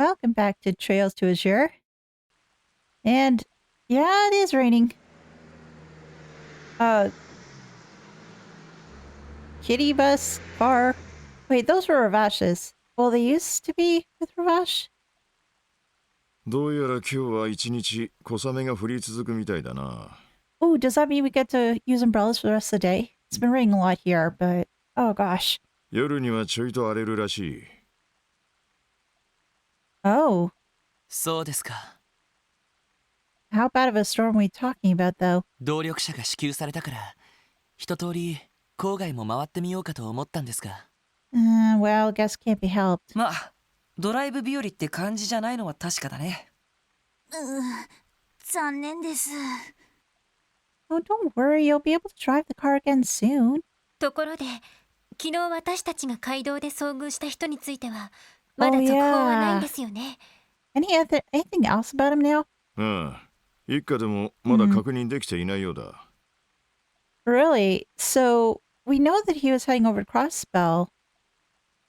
Welcome back to Trails to Azure. And yeah, it is raining. Kitty bus, car. Wait, those were Ravash's. Well, they used to be with Ravash. どうやら今日は一日小雨が降り続くみたいだな。Oh, does that mean we get to use umbrellas for the rest of the day? It's been raining a lot here, but oh gosh. 夜にはちょいと荒れるらしい。Oh, そうですか。how bad of a storm are we talking about, though? 動力車が支給されたから、一通り郊外も回ってみようかと思ったんですが。Well, guess can't be helped. まあ、ドライブ日和って感じじゃないのは確かだね。残念です。Oh, don't worry, you'll be able to drive the car again soon. ところで、昨日私たちが街道で遭遇した人については、まだ Oh, 続報はないんですよね。Anything else about him now? ああ、一家でもまだ確認できていないようだ。Really? So, we know that he was heading over to Crossspell.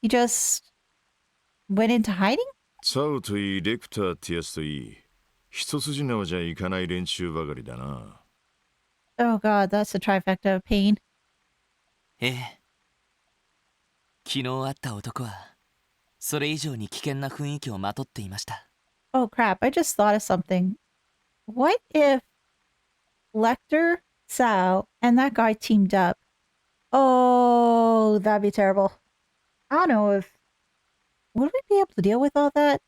He just went into hiding? サウといい、レクターってやつといい、一筋縄じゃいかない連中ばかりだな。Oh god, that's a trifecta of pain. ええ。昨日会った男は、それ以上に危険な雰囲気をまとっていました。Oh crap, I just thought of something. What if Lecter, Sao, and that guy teamed up? Oh, that'd be terrible. I don't know if... Would we be able to deal with all that?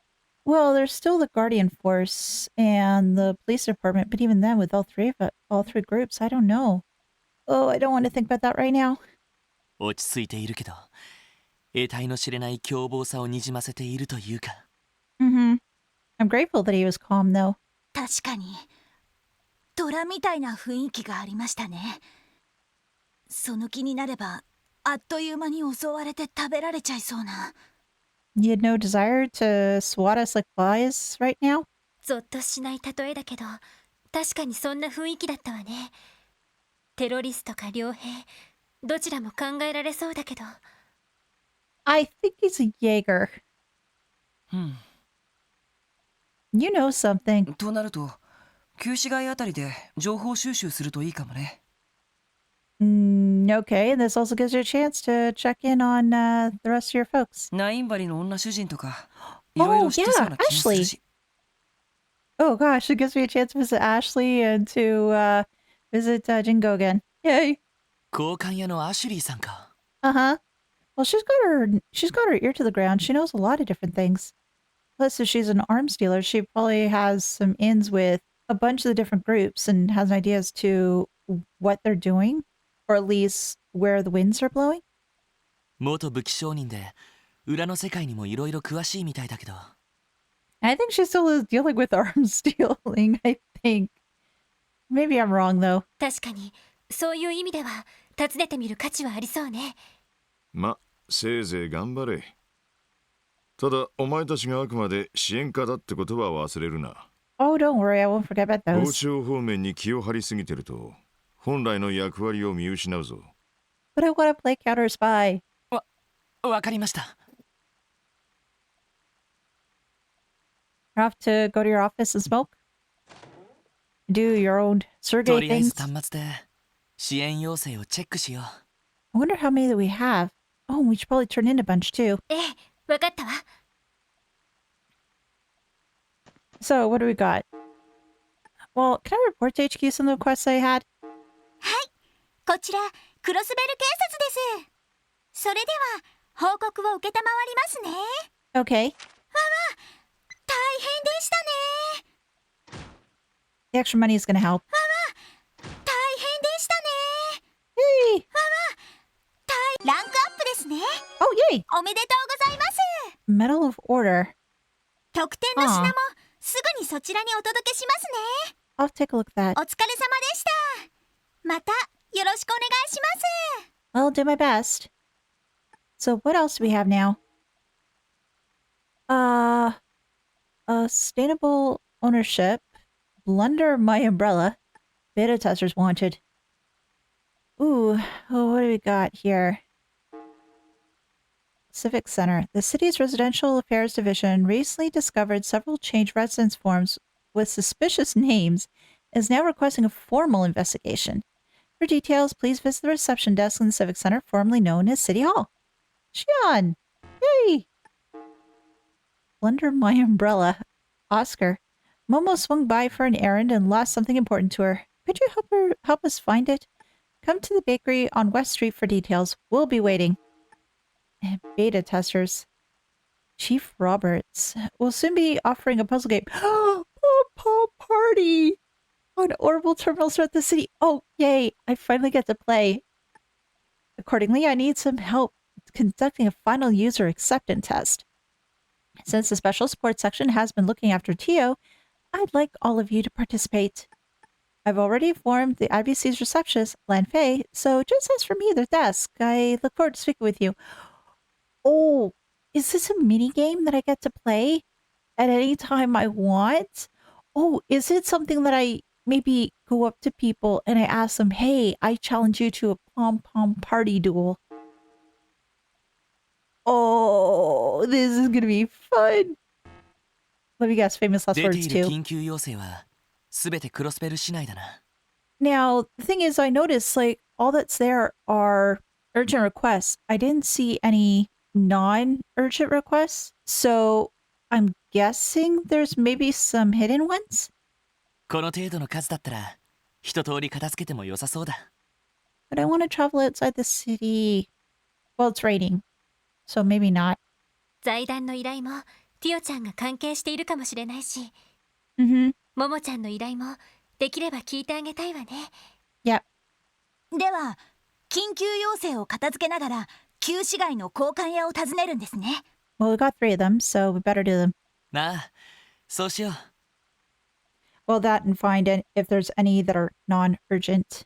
Well, there's still the Guardian Force and the police department, but even then, with all three groups, I don't know. Oh, I don't want to think about that right now. 落ち着いているけど、得体の知れない凶暴さをにじませているというか。Mm-hmm. I'm grateful that he was calm, though. 確かに、虎みたいな雰囲気がありましたね。その気になれば、あっという間に襲われて食べられちゃいそうな。You had no desire to swat us like flies right now? ゾッとしない例えだけど、確かにそんな雰囲気だったわね。テロリストか傭兵、どちらも考えられそうだけど。I think he's a Jaeger. You know something. となると、旧市街あたりで情報収集するといいかもね。Okay, and this also gives you a chance to check in on the rest of your folks. ナインバリの女主人とか、いろいろ知ってそうな気もするし。Oh gosh, it gives me a chance to visit Ashley and to visit Jingo again. Yay! 交換屋のアシュリーさんか。Uh-huh. Well, she's got her ear to the ground. She knows a lot of different things. Plus, if she's an arms dealer, she probably has some ins with a bunch of the different groups and has an idea as to what they're doing, or at least where the winds are blowing. 元武器商人で、裏の世界にもいろいろ詳しいみたいだけど。I think she still is dealing with arms dealing, I think. Maybe I'm wrong, though. 確かに、そういう意味では、訪ねてみる価値はありそうね。ま、せいぜい頑張れ。ただ、お前たちがあくまで支援家だってことは忘れるな。Oh, don't worry, I won't forget about 傍 those. 聴方面に気を張りすぎてると、本来の役割を見失うぞ。But I want to play counter spy. わかりました。You're off to go to your office and smoke? Do your own と survey りあえず things? 端末で支援要請をチェックしよう。I wonder how many that we have. Oh, we should probably turn in a bunch too. ええ、わかったわ。So, what do we got? Well, can I report to HQ some of the quests I had? こちら、クロスベル警察です。それでは、報告を受けたまわりますね。Okay. 大変でしたね。 The extra money is going to help. 大変でしたね。 Hey! ランクアップですね。 Oh, yay! おめでとうございます。 Medal of Order. 特典の品もすぐにそちらにお届けしますね。 I'll take a look at that. お疲れ様でした。またよろしくお願いします。 I'll do my best. So, what else do we have now? Sustainable ownership. Blunder my umbrella. Beta testers wanted. Ooh, oh, what do we got here? Civic Center. The city's Residential Affairs Division recently discovered several changed residence forms with suspicious names and is now requesting a formal investigation. For details, please visit the reception desk in the Civic Center, formerly known as City Hall. Shion! Yay! Blunder my umbrella. Oscar. Momo swung by for an errand and lost something important to her. Could you help us find it? Come to the bakery on West Street for details. We'll be waiting. And beta testers. Chief Roberts will soon be offering a puzzle game. Oh, Pop Party! On orbital terminals throughout the city. Oh, yay! I finally get to play. Accordingly, I need some help conducting a final user acceptance test. Since the special support section has been looking after Tio, I'd like all of you to participate. I've already informed the IBC's receptionist, Lan Fei, so just ask for me at their desk. I look forward to speaking with you. Oh, is this a mini game that I get to play at any time I want? Oh, is it something that I maybe go up to people and I ask them, hey, I challenge you to a pom-pom party duel? Oh, this is going to be fun. Let me guess, famous last 出て words いる too. 緊急要請は全てクロスベル市内だな。 Now, the thing is, I noticed, like, all that's there are urgent requests. I didn't see any non-urgent requests, so I'm guessing there's maybe some hidden ones? この程度の数だったら一通り片付けても良さそうだ。 But I want to travel outside the city. Well, it's raining, so maybe not. 財団の依頼もティオちゃんが関係しているかもしれないし、 Mm-hmm. ももちゃんの依頼もできれば聞いてあげたいわね。 Yep. では緊急要請を片付けながら旧市街の交換屋を訪ねるんですね。 Well, we got 3 of them, so we better do them. なあ、そうしよう。 Well, that and find if there's any that are non-urgent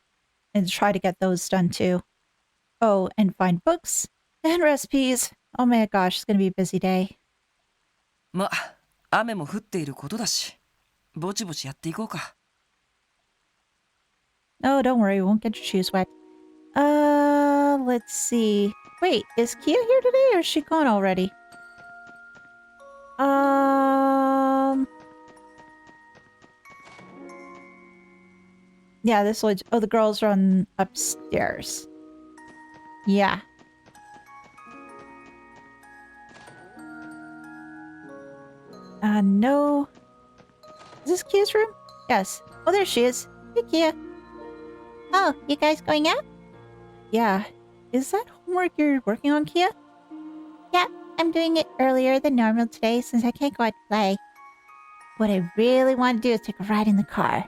and try to get those done too. Oh, and find books and recipes. Oh my gosh, it's going to be a busy day. ま、雨も降っていることだし、ぼちぼちやっていこうか。 Oh, don't worry, we won't get your shoes wet. Let's see. Wait, is Kia here today or is she gone already? Yeah, this one. Oh, the girls are on upstairs. Yeah. No. Is this Kia's room? Yes. Oh, there she is. Hey, Kia. Oh, you guys going out? Yeah. Is that homework you're working on, Kia? Yeah, I'm doing it earlier than normal today since I can't go out to play. What I really want to do is take a ride in the car.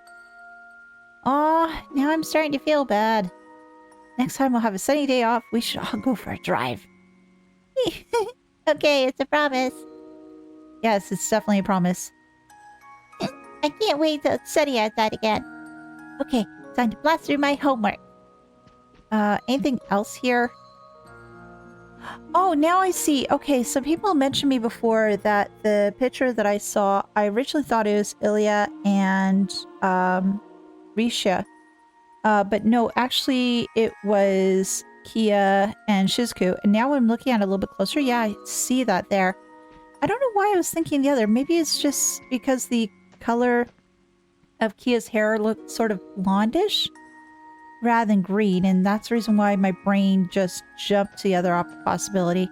Oh, now I'm starting to feel bad. Next time we'll have a sunny day off, we should all go for a drive. Okay, it's a promise. Yes, it's definitely a promise. I can't wait till it's sunny outside again. Okay, time to blast through my homework. Anything else here? Oh, now I see. Okay, so people mentioned me before that the picture that I saw, I originally thought it was Ilya and Risha. But no, actually it was Kia and Shizuku. And now I'm looking at it a little bit closer. Yeah, I see that there. I don't know why I was thinking the other. Maybe it's just because the color of Kia's hair looked sort of blondish rather than green, and that's the reason why my brain just jumped to the other possibility.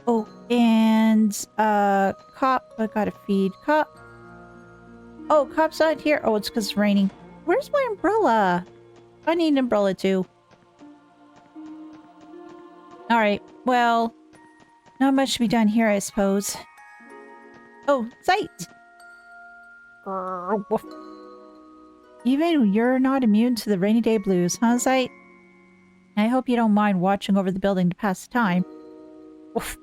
Oh, and Cop, I gotta feed Cop. Oh, Cop's not here. Oh, it's because it's raining. Where's my umbrella? I need an umbrella too. Alright, well, not much to be done here, I suppose. Oh, Sight! Even you're not immune to the rainy day blues, huh, Sight? I hope you don't mind watching over the building to pass the time. Oof.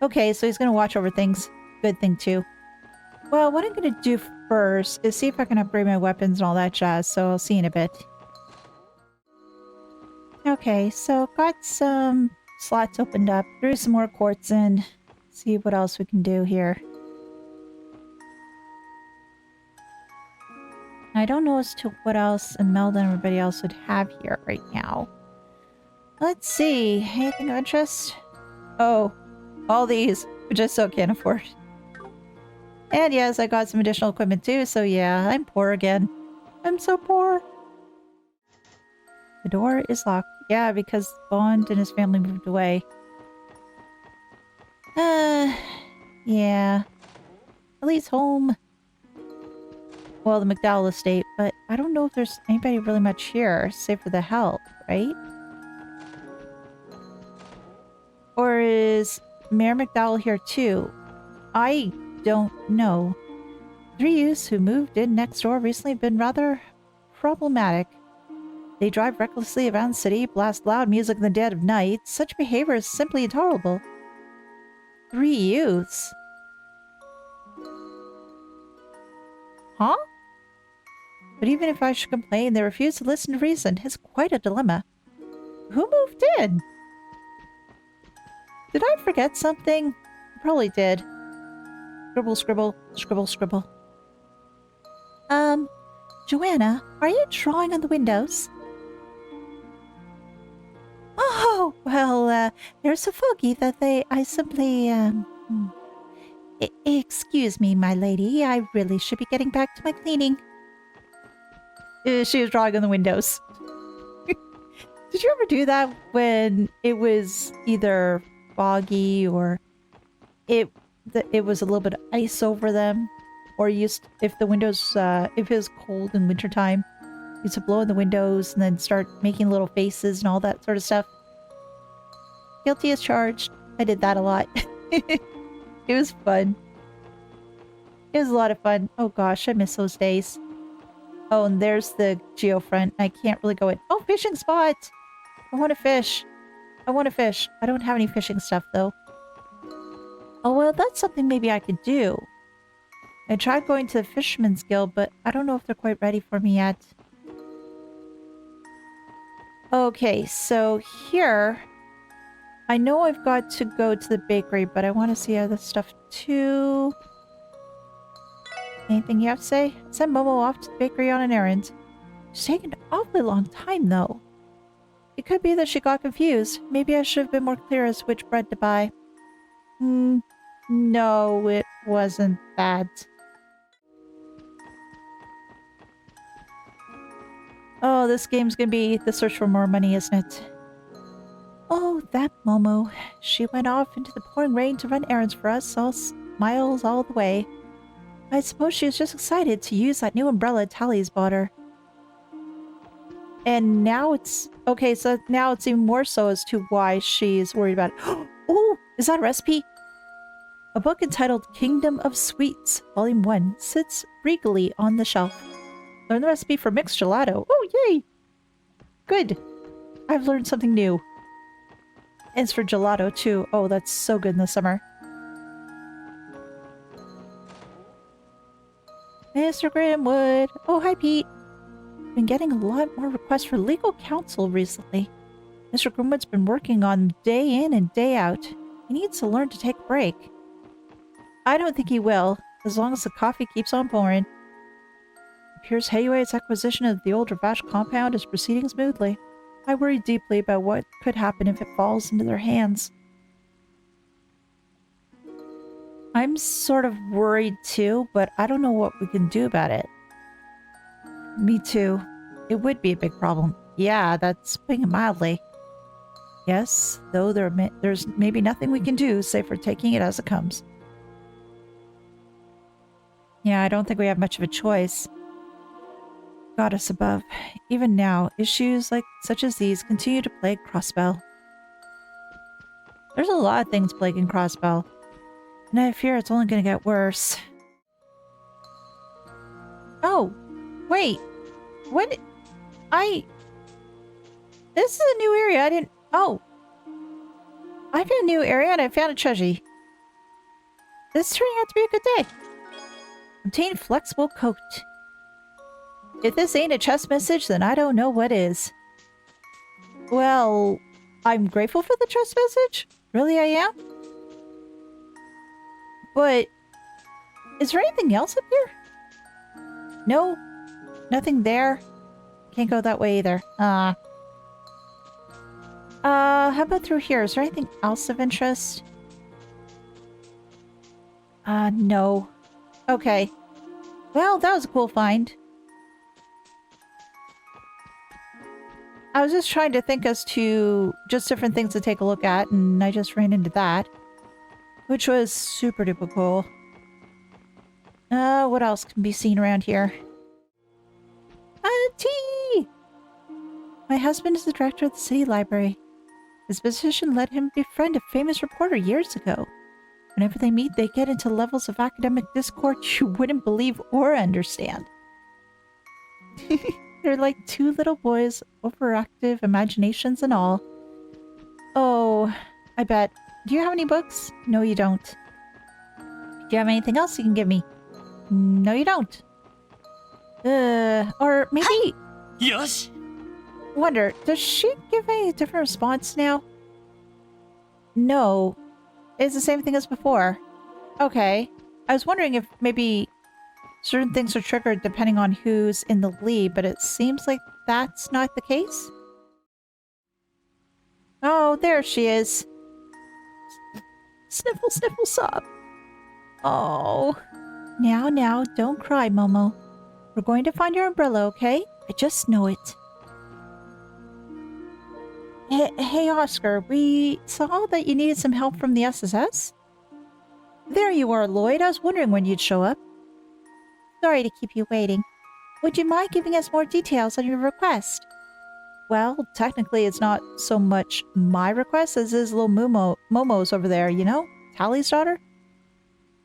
Okay, so he's gonna watch over things. Good thing, too. Well, what I'm gonna do first is see if I can upgrade my weapons and all that jazz, so I'll see you in a bit. Okay, so got some slots opened up. Threw some more quartz in. See what else we can do here. I don't know as to what else Imelda and everybody else would have here right now. Let's see. Anything of interest? Oh, all these, which I still can't afford. And yes, I got some additional equipment too, so yeah, I'm poor again. I'm so poor. The door is locked. Yeah, because Bond and his family moved away. Yeah. At least home. Well, the McDowell estate, but I don't know if there's anybody really much here, save for the help, right? Or is Mayor McDowell here too? I don't know. 3 youths who moved in next door recently have been rather problematic. They drive recklessly around the city, blast loud music in the dead of night. Such behavior is simply intolerable. 3 youths? Huh? But even if I should complain, they refuse to listen to reason. It's quite a dilemma. Who moved in? Did I forget something? I probably did. Scribble, scribble, scribble, scribble. Joanna, are you drawing on the windows? Oh, well, they're so foggy that I simply, excuse me, my lady. I really should be getting back to my cleaning. She was drawing on the windows. Did you ever do that when it was either foggy or it was a little bit of ice over them? Or if the windows, if it was cold in wintertime, you used to blow in the windows and then start making little faces and all that sort of stuff. Guilty as charged. I did that a lot. It was fun. It was a lot of fun. Oh gosh, I miss those days. Oh, and there's the geofront. I can't really go in. Oh, fishing spot! I want to fish. I want to fish. I don't have any fishing stuff, though. Oh, well, that's something maybe I could do. I tried going to the Fisherman's Guild, but I don't know if they're quite ready for me yet. Okay, so here... I know I've got to go to the bakery, but I want to see other stuff too. Anything you have to say? Send Momo off to the bakery on an errand. It's taken an awfully long time, though. It could be that she got confused. Maybe I should have been more clear as to which bread to buy. No, it wasn't that. Oh, this game's gonna be the search for more money, isn't it? Oh, that Momo. She went off into the pouring rain to run errands for us, all smiles all the way. I suppose she was just excited to use that new umbrella Tally's bought her. And now it's... Okay, so now it's even more so as to why she's worried about it. Oh, is that a recipe? A book entitled Kingdom of Sweets, Volume 1, sits regally on the shelf. Learn the recipe for mixed gelato. Oh, yay! Good. I've learned something new. And it's for gelato, too. Oh, that's so good in the summer. Mr. Grimwood. Oh, hi, Pete. Been getting a lot more requests for legal counsel recently. Mr. Grimwood's been working on them day in and day out. He needs to learn to take a break. I don't think he will, as long as the coffee keeps on pouring. It appears Hayue's acquisition of the old Ravash compound is proceeding smoothly. I worry deeply about what could happen if it falls into their hands. I'm sort of worried too, but I don't know what we can do about it. Me too. It would be a big problem. Yeah, that's putting it mildly. Yes, though there's maybe nothing we can do save for taking it as it comes. Yeah, I don't think we have much of a choice. Goddess above. Even now, issues such as these continue to plague Crossbell. There's a lot of things plaguing Crossbell, and I fear it's only going to get worse. Oh, wait. What? This is a new area. I didn't... Oh. I found a new area and I found a treasure. This turning out to be a good day. Obtain flexible coat. If this ain't a chest message, then I don't know what is. Well, I'm grateful for the chest message. Really, I am. But, is there anything else up here? No, nothing there. Can't go that way either. How about through here? Is there anything else of interest? No. Okay. Well, that was a cool find. I was just trying to think as to just different things to take a look at, and I just ran into that. Which was super duper cool. What else can be seen around here? Tea! My husband is the director of the city library. His position led him to befriend a famous reporter years ago. Whenever they meet, they get into levels of academic discord you wouldn't believe or understand. They're like two little boys, overactive imaginations and all. Oh, I bet. Do you have any books? No, you don't. Do you have anything else you can give me? No, you don't. Or maybe...よし Wonder, does she give a different response now? No. It's the same thing as before. Okay. I was wondering if maybe certain things are triggered depending on who's in the lead, but it seems like that's not the case. Oh, there she is. Sniffle, sniffle, sob. Oh. Now, don't cry, Momo. We're going to find your umbrella, okay? I just know it. Hey, Oscar, we saw that you needed some help from the SSS. There you are, Lloyd. I was wondering when you'd show up. Sorry to keep you waiting. Would you mind giving us more details on your request? Well, technically it's not so much my request as is little Momo's over there, you know? Tally's daughter?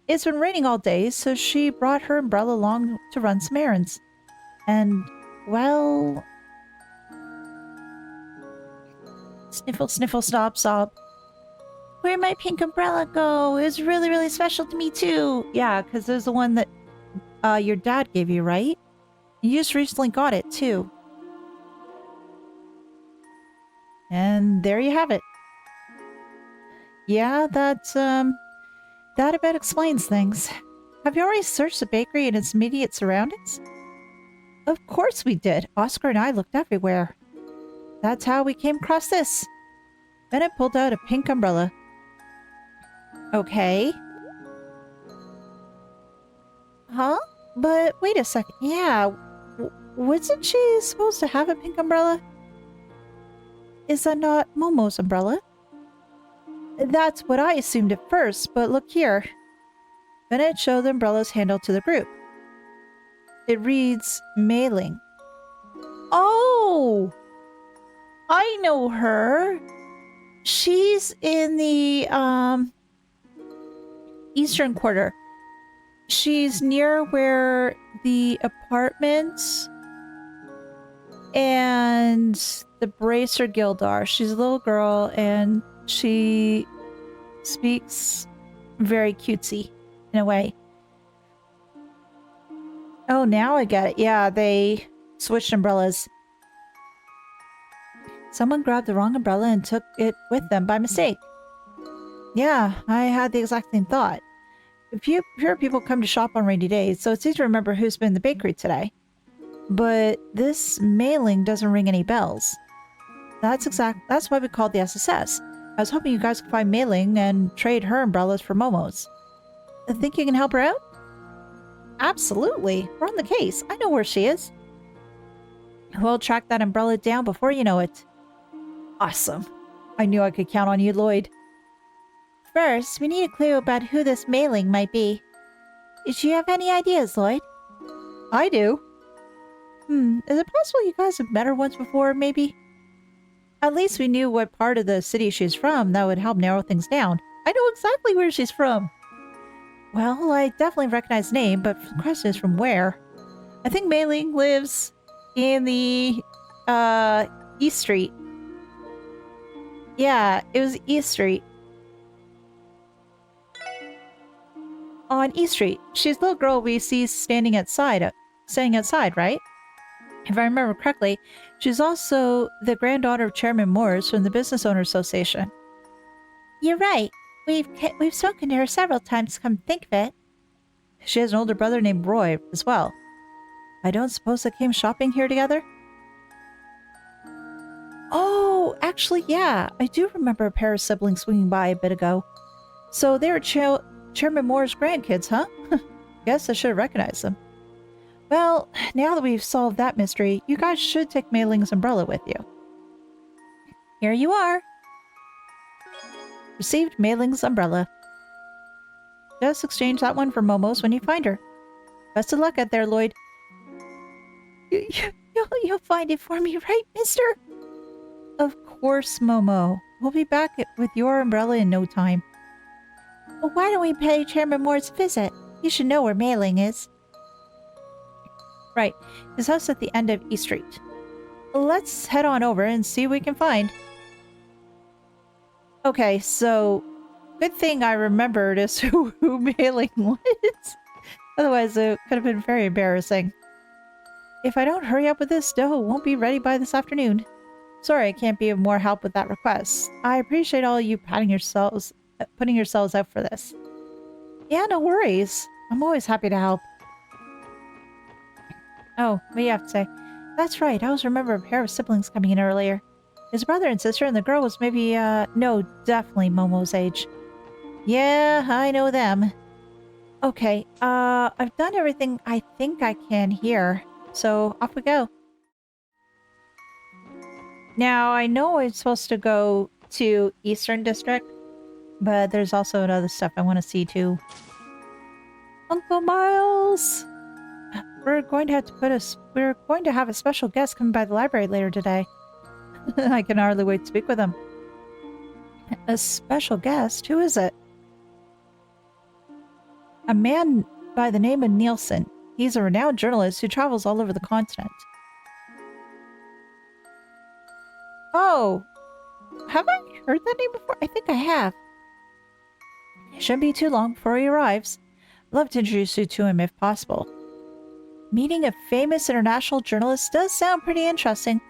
It's been raining all day, so she brought her umbrella along to run some errands. And, well... Sniffle, sniffle, sob, sob. Where'd my pink umbrella go? It was really, really special to me too. Yeah, because it was the one that your dad gave you, right? You just recently got it too. And there you have it. Yeah, that about explains things. Have you already searched the bakery and its immediate surroundings? Of course we did. Oscar and I looked everywhere. That's how we came across this. Bennett pulled out a pink umbrella. Okay. Huh? But wait a second. Yeah. Wasn't she supposed to have a pink umbrella? Is that not Momo's umbrella? That's what I assumed at first, but look here. Bennett showed the umbrella's handle to the group. It reads, mailing. Oh! I know her. She's in the, Eastern Quarter. She's near where the apartments and the Bracer Guild are. She's a little girl and she speaks very cutesy in a way. Oh, now I get it. Yeah, they switched umbrellas. Someone grabbed the wrong umbrella and took it with them by mistake. Yeah, I had the exact same thought. Fewer people come to shop on rainy days, so it's easy to remember who's been in the bakery today. But this mailing doesn't ring any bells. That's why we called the SSS. I was hoping you guys could find mailing and trade her umbrellas for Momo's. Think you can help her out? Absolutely. We're on the case. I know where she is. We'll track that umbrella down before you know it. Awesome. I knew I could count on you, Lloyd. First, we need a clue about who this mailing might be. Do you have any ideas, Lloyd? I do. Is it possible you guys have met her once before, maybe? At least we knew what part of the city she's from. That would help narrow things down. I know exactly where she's from. Well, I definitely recognize the name, but the question is from where? I think Mei Ling lives in the, East Street. Yeah, it was East Street. On East Street. She's the little girl we see standing outside, right? If I remember correctly, she's also the granddaughter of Chairman Morris from the Business Owner Association. You're right. We've spoken to her several times, come to think of it. She has an older brother named Roy as well. I don't suppose they came shopping here together? Oh, Oh, actually, yeah. I do remember a pair of siblings swinging by a bit ago. So they were Chairman Moore's grandkids, huh? Guess I should have recognized them. Well, now that we've solved that mystery, you guys should take Mei Ling's umbrella with you. Here you are. Received Mei Ling's umbrella. Just exchange that one for Momo's when you find her. Best of luck out there, Lloyd. You'll find it for me, right, mister? Of course, Momo. We'll be back with your umbrella in no time. Well, why don't we pay Chairman Moore's a visit? You should know where Mei Ling is. Right. His house at the end of East Street. Let's head on over and see what we can find. Okay, so good thing I remembered as who Mei Ling was. Otherwise, it could have been very embarrassing. If I don't hurry up with this, dough won't be ready by this afternoon. Sorry I can't be of more help with that request. I appreciate all you putting yourselves out for this. Yeah, no worries. I'm always happy to help. Oh, what do you have to say? That's right, I always remember a pair of siblings coming in earlier. His brother and sister, and the girl was maybe, no, definitely Momo's age. Yeah, I know them. Okay, I've done everything I think I can here, so off we go. Now, I know I'm supposed to go to Eastern District, but there's also other stuff I want to see too. Uncle Miles! We're going to have a special guest coming by the library later today. I can hardly wait to speak with him. A special guest? Who is it? A man by the name of Nielsen. He's a renowned journalist who travels all over the continent. Oh! Have I heard that name before? I think I have. It shouldn't be too long before he arrives. I'd love to introduce you to him if possible. Meeting a famous international journalist does sound pretty interesting.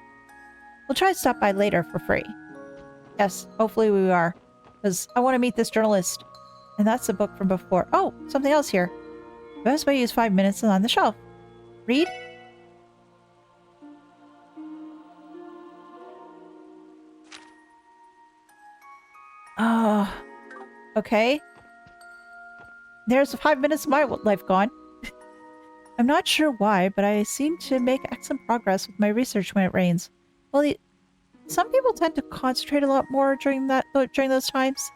We'll try to stop by later for free. Yes, hopefully we are. Because I want to meet this journalist. And that's the book from before. Oh, something else here. The best way to use 5 minutes is on the shelf. Read. Okay. There's 5 minutes of my life gone. I'm not sure why, but I seem to make excellent progress with my research when it rains. Well, some people tend to concentrate a lot more during those times.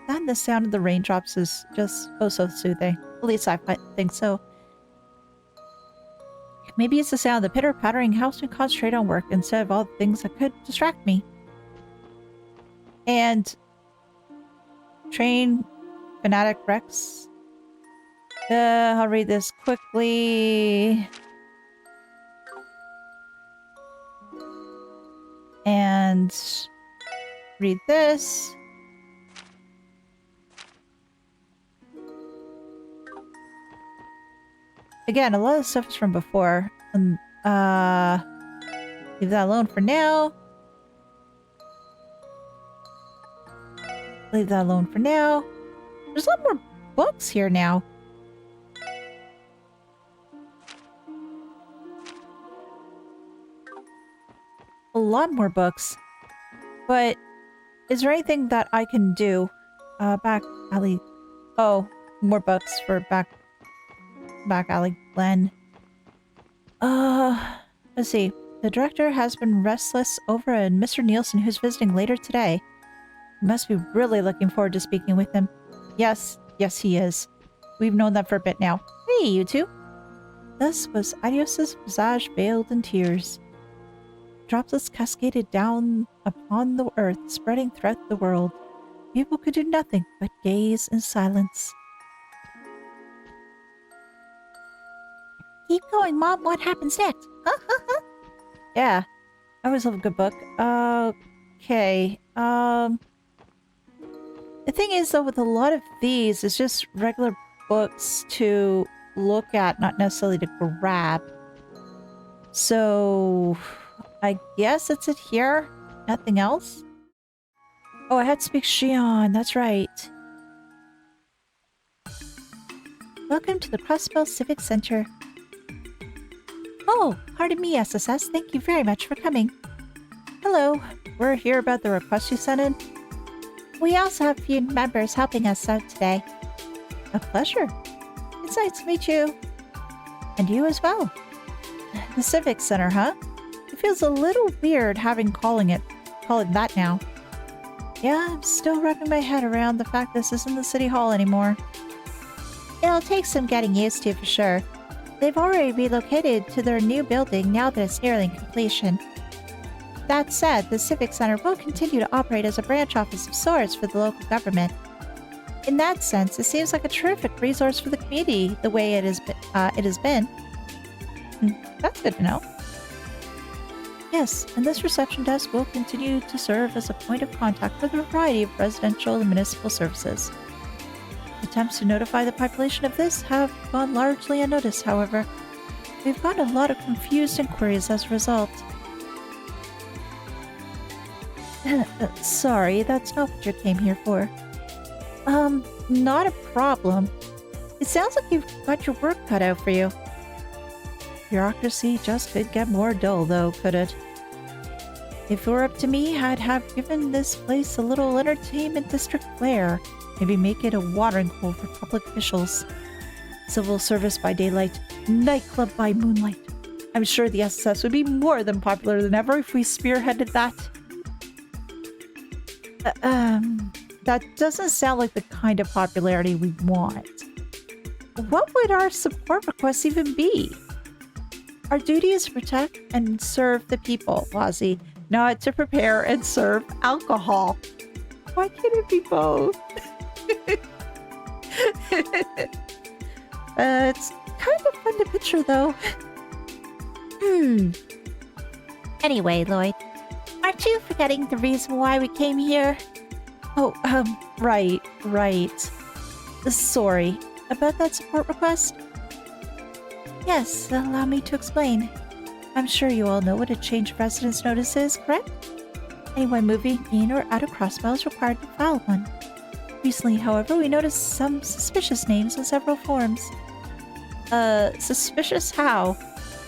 That and the sound of the raindrops is just oh so soothing. At least I think so. Maybe it's the sound of the pitter-pattering helps me concentrate on work instead of all the things that could distract me. And Train Fanatic Rex. I'll read this quickly. And read this. Again, a lot of stuff is from before. Leave that alone for now. Leave that alone for now. There's a lot more books here now. A lot more books. But is there anything that I can do? Back alley. Oh, more books for back alley Glen. Let's see. The director has been restless over a Mr. Nielsen who's visiting later today. You must be really looking forward to speaking with him. Yes, he is. We've known that for a bit now. Hey, you two. Thus was Adios's visage veiled in tears. Droplets cascaded down upon the earth, spreading throughout the world. People could do nothing but gaze in silence. Keep going, Mom. What happens next? Yeah. I always love a good book. Okay. The thing is, though, with a lot of these, it's just regular books to look at, not necessarily to grab. So, I guess that's it here. Nothing else? Oh, I had to speak Xion. That's right. Welcome to the Prospel Civic Center. Oh, pardon me, SSS. Thank you very much for coming. Hello. word here about the request you sent in? We also have a few members helping us out today. A pleasure. It's nice to meet you. And you as well. The Civic Center, huh? It feels a little weird having call it that now. Yeah, I'm still wrapping my head around the fact this isn't the City Hall anymore. It'll take some getting used to for sure. They've already relocated to their new building now that it's nearing completion. That said, the Civic Center will continue to operate as a branch office of sorts for the local government. In that sense, it seems like a terrific resource for the community the way it has been. That's good to know. Yes, and this reception desk will continue to serve as a point of contact for the variety of residential and municipal services. Attempts to notify the population of this have gone largely unnoticed, however. We've gotten a lot of confused inquiries as a result. Sorry, that's not what you came here for. Not a problem. It sounds like you've got your work cut out for you. Bureaucracy just could get more dull, though, could it? If it were up to me, I'd have given this place a little entertainment district flair. Maybe make it a watering hole for public officials. Civil service by daylight, nightclub by moonlight. I'm sure the SSS would be more than popular than ever if we spearheaded that. That doesn't sound like the kind of popularity we want. What would our support requests even be? Our duty is to protect and serve the people, Wazzy, not to prepare and serve alcohol. Why can't it be both? It's kind of fun to picture, though. Anyway, Lloyd, aren't you forgetting the reason why we came here? Oh, right. Sorry. About that support request? Yes, allow me to explain. I'm sure you all know what a change of residence notice is, correct? Anyone moving in or out of Crossbell is required to file one. Recently, however, we noticed some suspicious names on several forms. Suspicious how?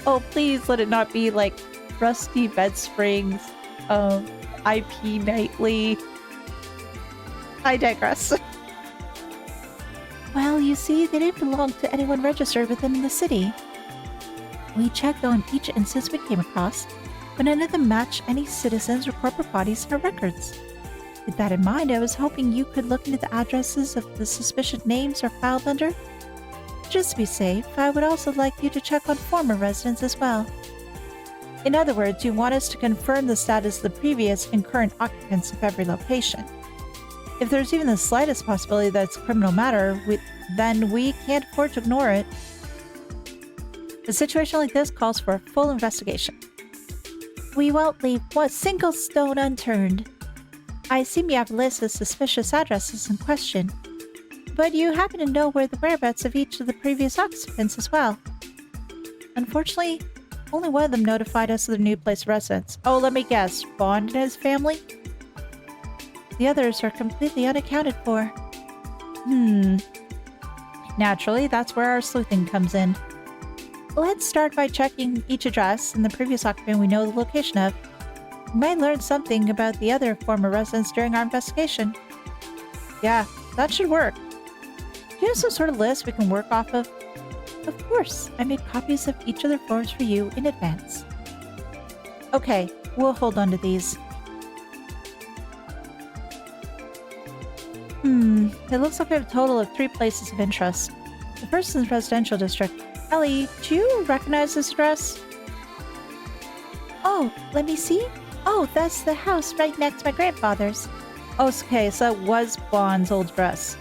Oh, please let it not be like Rusty Bed Springs, IP Nightly. I digress. Well, you see, they didn't belong to anyone registered within the city. We checked on each instance we came across, but none of them matched any citizens or corporate bodies in our records. With that in mind, I was hoping you could look into the addresses of the suspicious names are filed under. Just to be safe, I would also like you to check on former residents as well. In other words, you want us to confirm the status of the previous and current occupants of every location. If there's even the slightest possibility that it's a criminal matter, then we can't afford to ignore it. A situation like this calls for a full investigation. We won't leave one single stone unturned. I assume you have a list of suspicious addresses in question, but you happen to know where the whereabouts of each of the previous occupants as well. Unfortunately, only one of them notified us of their new place of residence. Oh, let me guess, Bond and his family? The others are completely unaccounted for. Naturally, that's where our sleuthing comes in. Let's start by checking each address and the previous occupant we know the location of. We might learn something about the other former residents during our investigation. Yeah, that should work. Do you have some sort of list we can work off of? Of course, I made copies of each of their forms for you in advance. Okay, we'll hold on to these. It looks like we have a total of 3 places of interest. The first is the residential district. Ellie, do you recognize this address? Oh, let me see. Oh, that's the house right next to my grandfather's. Oh, okay, so that was Bond's old address.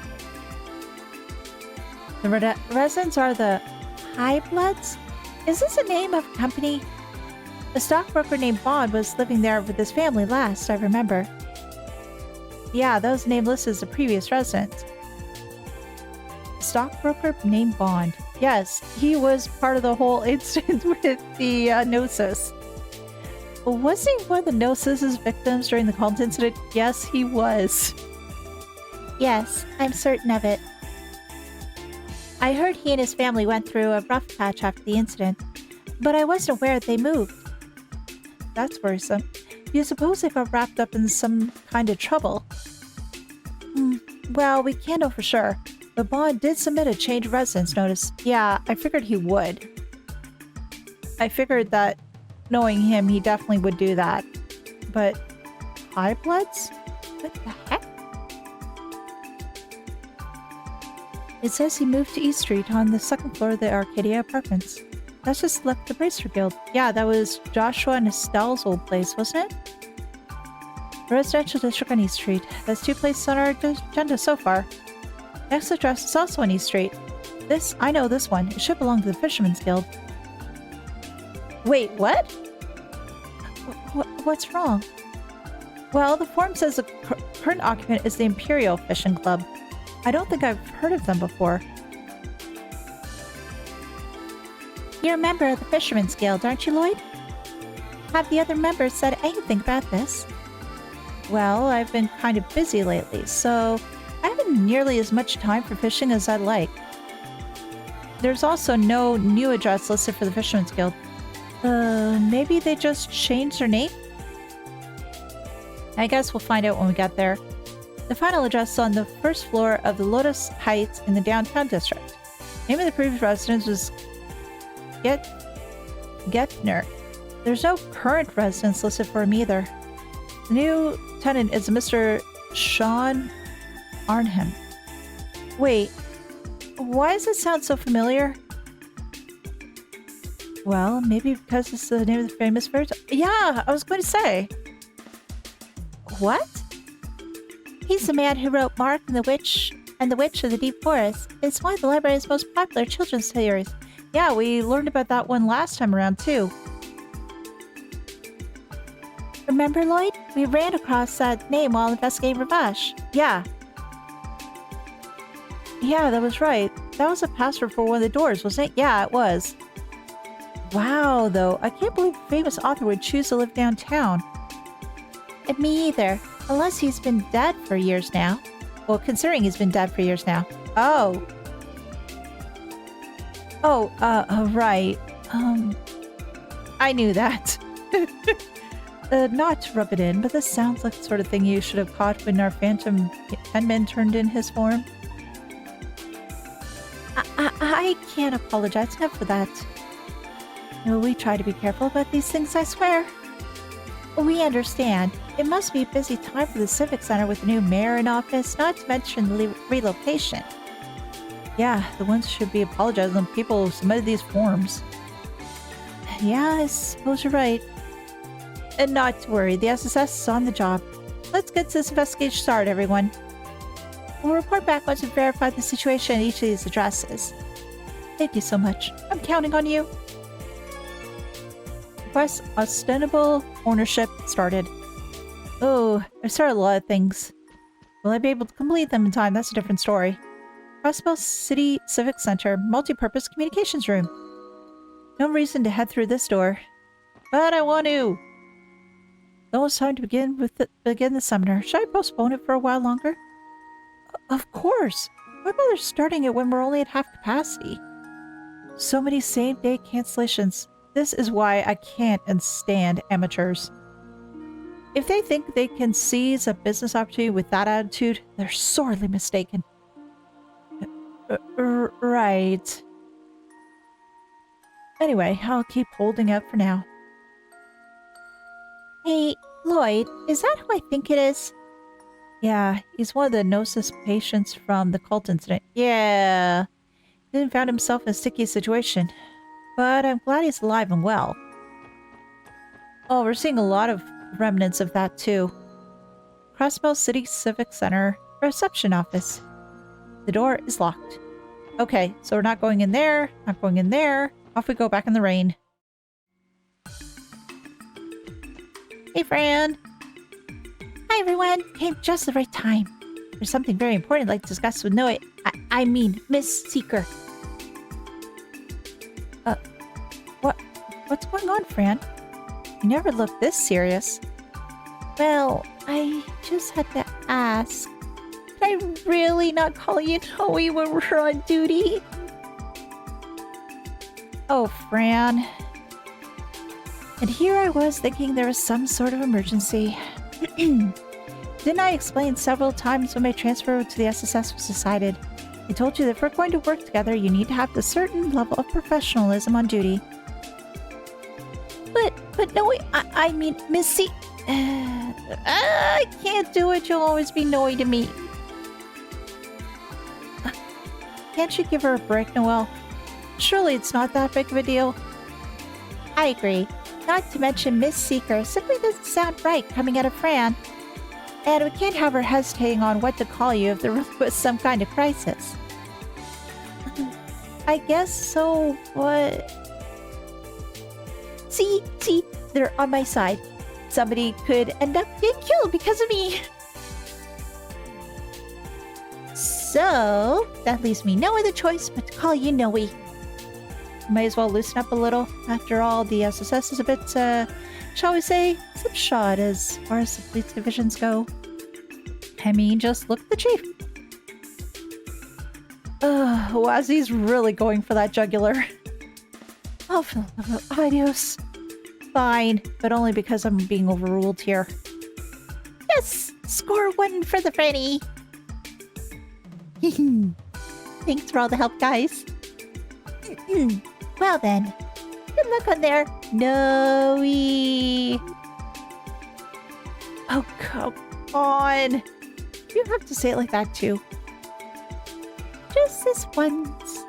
The residents are the High Bloods? Is this a name of a company? A stockbroker named Bond was living there with his family last, I remember. Yeah, that was the name listed as the previous resident. Stockbroker named Bond. Yes, he was part of the whole incident with the Gnosis. Wasn't he one of the Gnosis' victims during the cult incident? Yes, he was. Yes, I'm certain of it. I heard he and his family went through a rough patch after the incident, but I wasn't aware they moved. That's worrisome. You suppose they got wrapped up in some kind of trouble? Well, we can't know for sure. But Bond did submit a change of residence notice. Yeah, I figured he would. I figured that knowing him, he definitely would do that. But high bloods? What the heck? It says he moved to East Street on the second floor of the Arcadia Apartments. That's just left the Bracer Guild. Yeah, that was Joshua and Estelle's old place, wasn't it? The residential district on East Street. That's 2 places on our agenda so far. Next address is also on East Street. I know this one. It should belong to the Fisherman's Guild. Wait, what? What's wrong? Well, the form says the current occupant is the Imperial Fishing Club. I don't think I've heard of them before. You're a member of the Fisherman's Guild, aren't you, Lloyd? Have the other members said anything about this? Well, I've been kind of busy lately, so I haven't nearly as much time for fishing as I'd like. There's also no new address listed for the Fisherman's Guild. Maybe they just changed their name? I guess we'll find out when we get there. The final address is on the first floor of the Lotus Heights in the downtown district. Name of the previous residence was Getner. There's no current residence listed for him either. The new tenant is Mr. Sean Arnhem. Wait, why does it sound so familiar? Well, maybe because it's the name of the famous bird. Yeah, I was going to say. What? He's the man who wrote Mark and the Witch of the Deep Forest. It's one of the library's most popular children's series. Yeah, we learned about that one last time around too. Remember, Lloyd? We ran across that name while investigating Ravash. Yeah. Yeah, that was right. That was a password for one of the doors, wasn't it? Yeah, it was. Wow, though. I can't believe a famous author would choose to live downtown. And me either. Unless he's been dead for years now. Well, considering he's been dead for years now. Oh. Oh, right. I knew that. Not to rub it in, but this sounds like the sort of thing you should have caught when our Phantom Penman turned in his form. I can't apologize enough for that. No, we try to be careful about these things, I swear. We understand. It must be a busy time for the Civic Center with the new mayor in office, not to mention the relocation. Yeah, the ones should be apologizing to people who submitted these forms. Yeah, I suppose you're right. And not to worry, the SSS is on the job. Let's get this investigation started, everyone. We'll report back once we've verified the situation at each of these addresses. Thank you so much. I'm counting on you. Request ostensible ownership started. Oh, I started a lot of things. Will I be able to complete them in time? That's a different story. Crossbell City Civic Center, multi-purpose communications room. No reason to head through this door. But I want to! It's almost time to begin the seminar. Should I postpone it for a while longer? Of course! Why bother starting it when we're only at half capacity? So many same-day cancellations. This is why I can't stand amateurs. If they think they can seize a business opportunity with that attitude, they're sorely mistaken. Right. Anyway, I'll keep holding out for now. Hey, Lloyd, is that who I think it is? Yeah, he's one of the Gnosis patients from the cult incident. Yeah. He then found himself in a sticky situation. But I'm glad he's alive and well. Oh, we're seeing a lot of remnants of that too. Crossbell City Civic Center reception office. The door is locked. Okay, so we're not going in there, not going in there. Off we go back in the rain. Hey, Fran. Hi, everyone. Came just the right time. There's something very important I'd like to discuss with I mean, Miss Seeker. What's going on, Fran? You never looked this serious. Well, I just had to ask. Can I really not call you Noe when we're on duty? Oh, Fran. And here I was thinking there was some sort of emergency. Didn't I explain several times when my transfer to the SSS was decided? I told you that if we're going to work together, you need to have a certain level of professionalism on duty. But no, I mean, Missy... I can't do it. You'll always be Noe to me. Can't you give her a break, Noelle? Surely it's not that big of a deal. I agree. Not to mention Miss Seeker simply doesn't sound right coming out of Fran. And we can't have her hesitating on what to call you if there really was some kind of crisis. I guess so, but... See, they're on my side. Somebody could end up getting killed because of me. So, that leaves me no other choice but to call you Noe. Might as well loosen up a little. After all, the SSS is a bit, shall we say, slipshod as far as the police divisions go. I mean, just look at the chief. Wazzy's really going for that jugular. Oh, adios. Fine, but only because I'm being overruled here. Yes! Score 1 for the Freddy! Thanks for all the help, guys. Well then, good luck on there, Noe. Oh, come on. You have to say it like that, too. Just this once.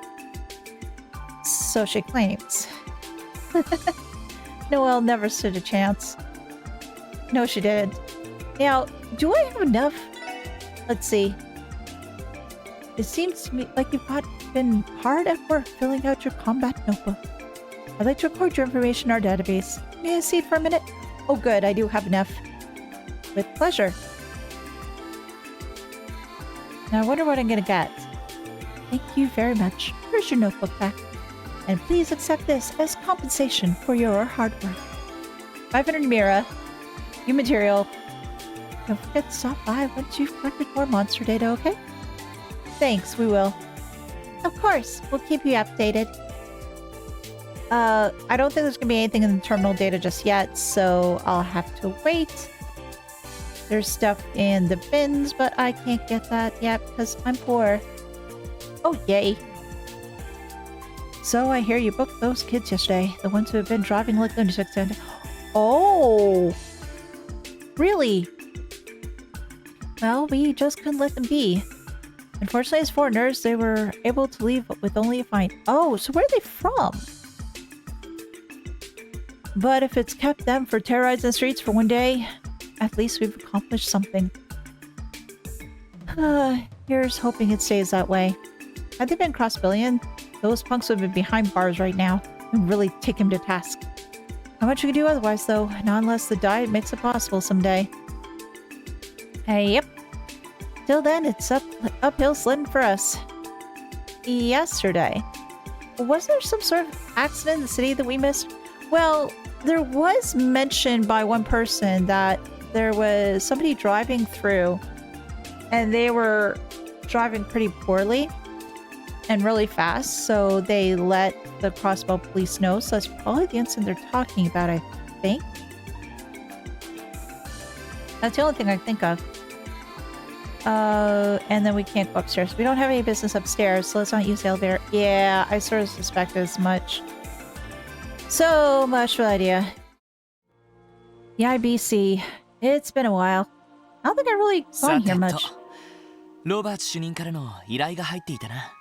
So she claims. Noelle never stood a chance. No, she didn't. Now, do I have enough? Let's see. It seems to me like you've been hard at work filling out your combat notebook. I'd like to record your information in our database. May I see it for a minute? Oh good, I do have enough. With pleasure. Now I wonder what I'm gonna get. Thank you very much. Here's your notebook back. And please accept this as compensation for your hard work. 500 Mira. New material. Don't forget to stop by once you've collected more monster data, okay? Thanks, we will. Of course, we'll keep you updated. I don't think there's gonna be anything in the terminal data just yet, so I'll have to wait. There's stuff in the bins, but I can't get that yet because I'm poor. Oh, yay. So I hear you booked those kids yesterday, the ones who have been driving like lunatics and... Oh! Really? Well, we just couldn't let them be. Unfortunately, as foreigners, they were able to leave with only a fine. Oh, so where are they from? But if it's kept them for terrorizing the streets for one day, at least we've accomplished something. Here's hoping it stays that way. Had they been cross-billion, those punks would have been behind bars right now and really take him to task. Not much we can do otherwise, though, not unless the diet makes it possible someday. Yep. Till then, it's uphill sledding for us. Yesterday. Was there some sort of accident in the city that we missed? Well, there was mention by one person that there was somebody driving through and they were driving pretty poorly and really fast, so they let the Crossbow police know. So that's probably the incident they're talking about, I think. That's the only thing I can think of. And then we can't go upstairs. We don't have any business upstairs, so let's not use the elevator. Yeah, I sort of suspected as much. So much for the idea. The IBC. It's been a while. I don't think I really gone here much. ロバーツ主任からの依頼が入っていたな。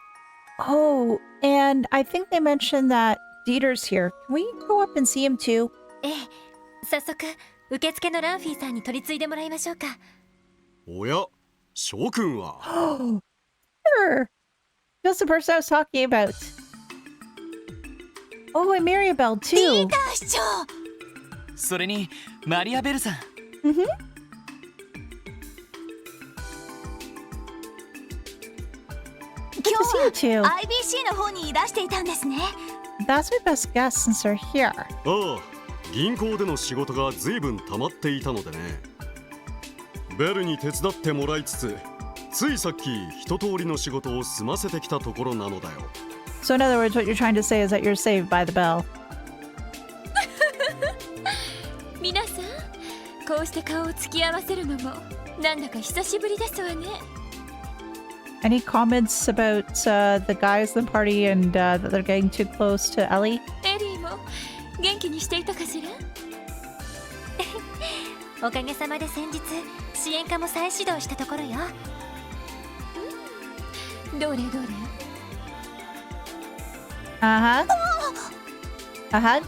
Oh, and I think they mentioned that Dieter's here. Can we go up and see him too? ええ、早速受付のランフィーさんに取り次いでもらいましょうか。おや、諸君は。Sure. Just the person I was talking about. Oh, and Maribel too. 市長。それにマリアベルさん。Mm-hmm. Good to see you too. IBC の方にいらしていたんですね。 That's my best guess since they're here. ああ、銀行での仕事が随分溜まっていたのでね。ベルに手伝ってもらいつつ、ついさっき一通りの仕事を済ませてきたところなのだよ。So in other words, what you're trying to say is that you're saved by the bell. うして顔を突き合わせるのもなんだか久しぶりですわね。 Any comments about the guys in the party and that they're getting too close to Ellie? エリーも元気にしていたかしら。おかげさまで先日支援課も再始動したところよ。どれどれ。 Uh-huh. A hug?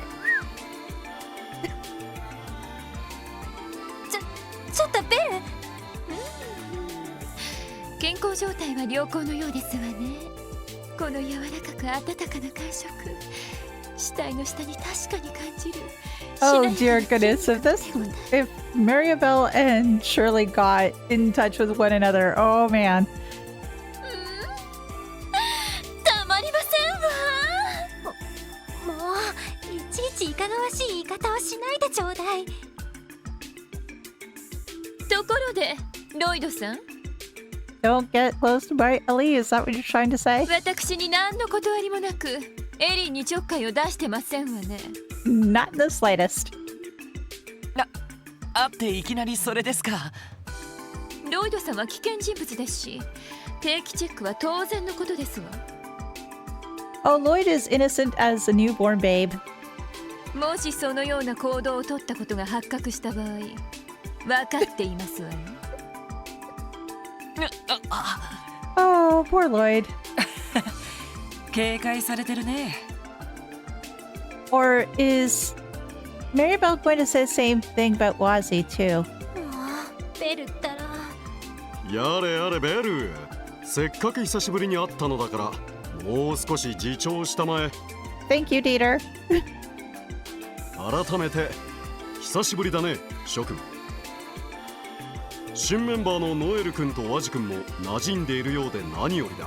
ちょっとベル。健康状態は良好のようですわね。この柔らかく温かな感触、死体の下に確かに感じる。 Oh dear goodness, if Maribel and Shirley got in touch with one another, oh man. たまりませんわ。もういちいちいかがわしい言い方をしないでちょうだい。ところでロイドさん、 Don't get close to my Ellie, is that what you're trying to say? 私に何の断りもなくエリーにちょっかいを出してませんわね。 Not in the slightest. 会っていきなりそれですか。ロイドさんは危険人物ですし、定期チェックは当然のことですわ。 Oh, Lloyd is innocent as a newborn babe. もしそのような行動を取ったことが発覚した場合、分かっていますわね。 Oh, poor Lloyd. 警戒されてるね。 Or is Maribel going to say the same thing about Wazzy too? もうベルったら。やれやれベル、せっかく久しぶりに会ったのだからもう少し自重したまえ。 Thank you, Dieter. 改めて久しぶりだね諸君。新メンバーのノエル君とワジ君も馴染んでいるようで何よりだ。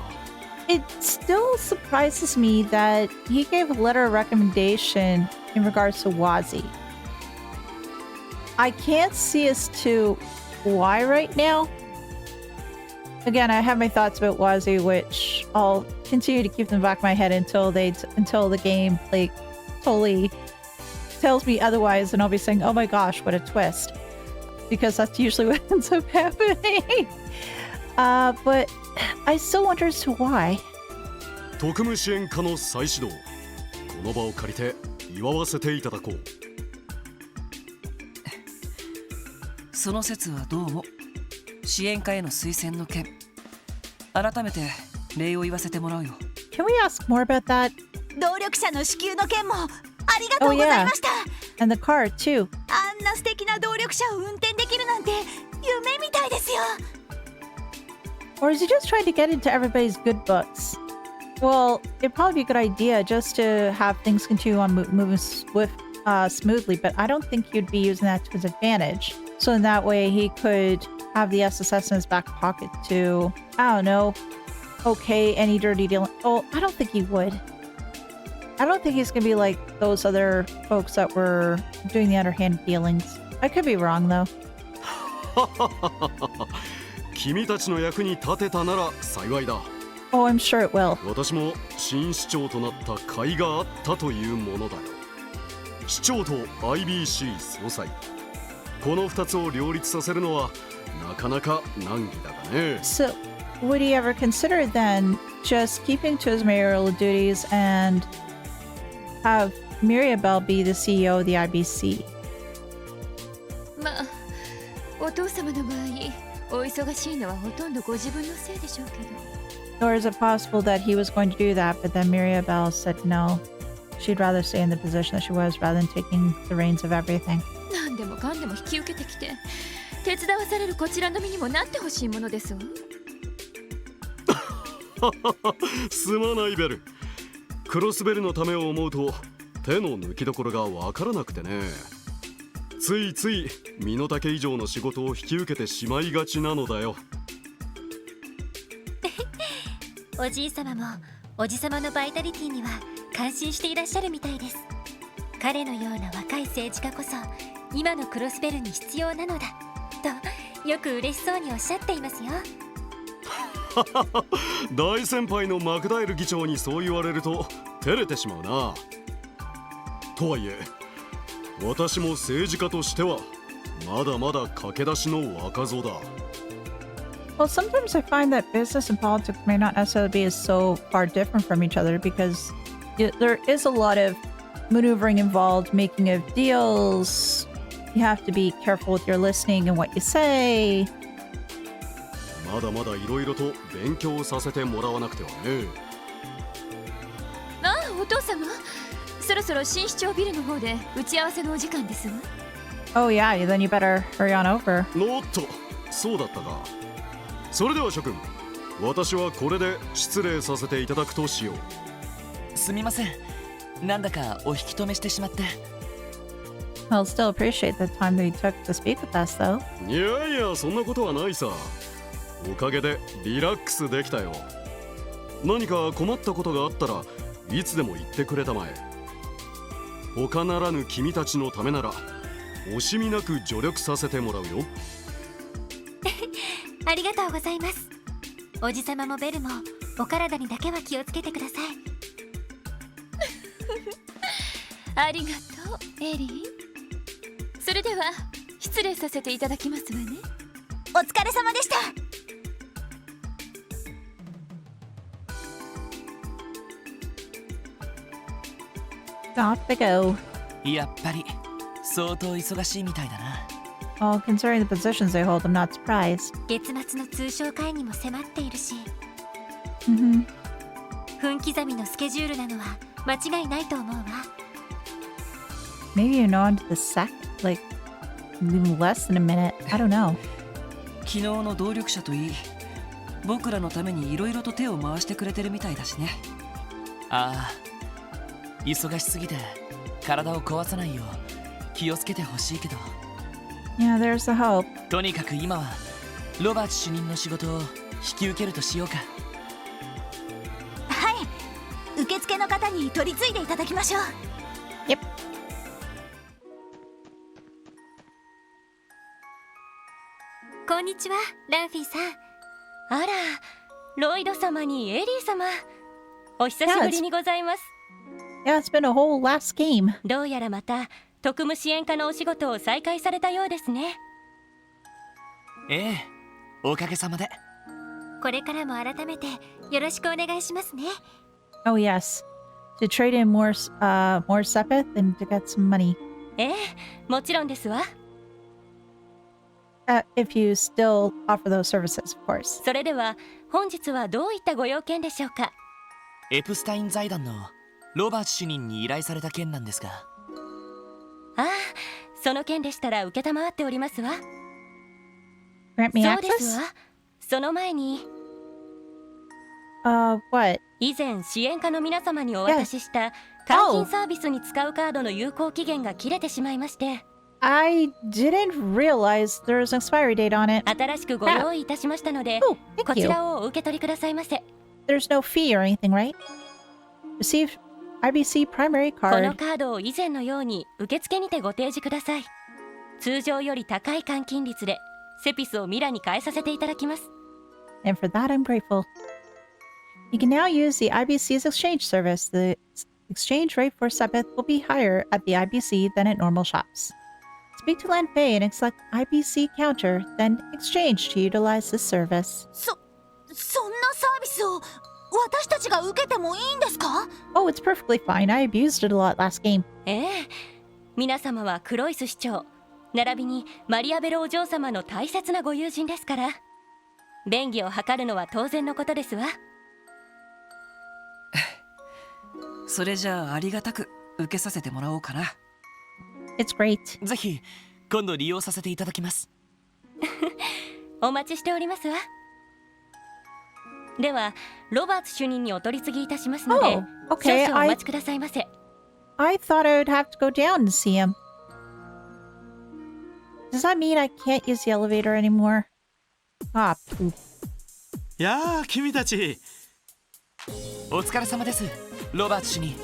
It still surprises me that he gave a letter of recommendation in regards to Wazzy. I can't see as to why right now. Again, I have my thoughts about Wazzy, which I'll continue to keep them back in my head until the game like totally tells me otherwise, and I'll be saying, "Oh my gosh, what a twist!" Because that's usually what ends up happening. But I still wonder as to why. 特務支援課の再始動、この場を借りて祝わせていただこう。その説はどうも。支援課への推薦の件、改めて礼を言わせてもらうよ。 Can we ask more about that? 動力車の支給の件もありがとうございました。 And the car too. あんな素敵な動力車を運転できるなんて夢みたいですよ。 Or is he just trying to get into everybody's good books? Well, it'd probably be a good idea just to have things continue on moving smoothly, but I don't think he'd be using that to his advantage. So in that way, he could have the SSS in his back pocket to, I don't know, okay any dirty deal. Oh, I don't think he would. I don't think he's gonna be like those other folks that were doing the underhand dealings. I could be wrong though. 君たちの役に立てたなら幸いだ。 Oh, I'm sure it will. 私も新市長となった甲斐があったというものだよ。市長と IBC 総裁、この2つを両立させるのはなかなか難儀だがね。 So, would he ever consider then just keeping to his mayoral duties and have Mirabel be the CEO of the IBC? まあ、お父様の場合、お忙しいのはほとんどご自分のせいでしょうけど。 Or is it possible that he was going to do that, but then Mirabel said no? She'd rather stay in the position that she was rather than taking the reins of everything. 何でもかんでも引き受けてきて、手伝わされるこちらの身にもなってほしいものですわ。すまないベル。クロスベルのためを思うと手の抜きどころがわからなくてね。ついつい身の丈以上の仕事を引き受けてしまいがちなのだよ。おじい様もおじ様のバイタリティには感心していらっしゃるみたいです。彼のような若い政治家こそ今のクロスベルに必要なのだとよく嬉しそうにおっしゃっていますよ。大先輩のマクダイル議長にそう言われると照れてしまうな。とはいえ私も政治家としてはまだまだ駆け出しの若造だ。 Well, sometimes I find that business and politics may not necessarily be so far different from each other because there is a lot of maneuvering involved, making of deals. You have to be careful with your listening and what you say. まだまだいろいろと勉強させてもらわなくてはね。ああ、お父様、そろそろ新市長ビルの方で打ち合わせのお時間ですわ。 Oh yeah, then you better hurry on over. おっと、そうだったか。それでは諸君、私はこれで失礼させていただくとしよう。すみません、なんだかお引き止めしてしまって。 I'll still appreciate the time that you took to speak with us, though. いやいや、そんなことはないさ。おかげでリラックスできたよ。何か困ったことがあったらいつでも言ってくれたまえ。他ならぬ君たちのためなら惜しみなく助力させてもらうよ。ありがとうございます。おじさまもベルもお体にだけは気をつけてください。ありがとう、エリー。それでは失礼させていただきますわね。お疲れ様でした。 Off they go. やっぱり相当忙しいみたいだな。 Well, considering the positions they hold, I'm not surprised. 月末の通商会議も迫っているし、 Mm-hmm. 分刻みのスケジュールなのは間違いないと思うわ。 Maybe you know onto the second, like even less than a minute. I don't know. 昨日の動力者といい、僕らのためにいろいろと手を回してくれてるみたいだしね。ああ、忙しすぎて体を壊さないよう気をつけてほしいけど。 Yeah, there's the hope. とにかく今はロバート主任の仕事を引き受けるとしようか。はい、受付の方に取り継いでいただきましょう。 Yep. こんにちは、ランフィーさん。あら、ロイド様にエリー様、お久しぶりにございます。 Yeah, it's been a whole last game. どうやらまた特務支援課のお仕事を再開されたようですね。ええ、おかげさまで。これからも改めてよろしくお願いしますね。 Oh yes, to trade in more Sepith and to get some money. ええ、もちろんですわ。 If you still offer those services, of course. それでは本日はどういったご用件でしょうか。エプスタイン財団のロバート主任に依頼された件なんですが。ああ、その件でしたら承っておりますわ。 Grant me そうです access? わ。その前に What? 以前支援課の皆様にお渡しした換金サービスに使うカードの有効期限が切れてしまいまして、 I didn't realize there was an expiry date on it. 新しくご用意いたしましたので、 Oh, こ thank ち you. らをお受け取りくださいませ。 There's no fee or anything, right? Receive IBC primary この card. カードを以前のように受付にてご提示ください。通常より高い換金率でセピスをミラに変えさせていただきます。 And for that, I'm grateful. You can now use the IBC's exchange service. The exchange rate for Sepith will be higher at the IBC than at normal shops. Speak to Lan Fei and select IBC counter, then exchange to utilize this service. そんなサービスを私たちが受けてもいいんですか？ Oh, it's perfectly fine. I abused it a lot last game. ええ、皆様はクロイス市長並びにマリアベルお嬢様の大切なご友人ですから、便宜を図るのは当然のことですわ。それじゃあありがたく受けさせてもらおうかな。 It's great. ぜひ今度利用させていただきます。お待ちしておりますわ。ではロバーツ主任にお取り次ぎいたしますので、 Oh, okay. 少々お待ちくださいませ。 I thought I would have to go down and see him. Does that mean I can't use the elevator anymore? Ah, poop. やあ、君たち。お疲れ様です、ロバート主任。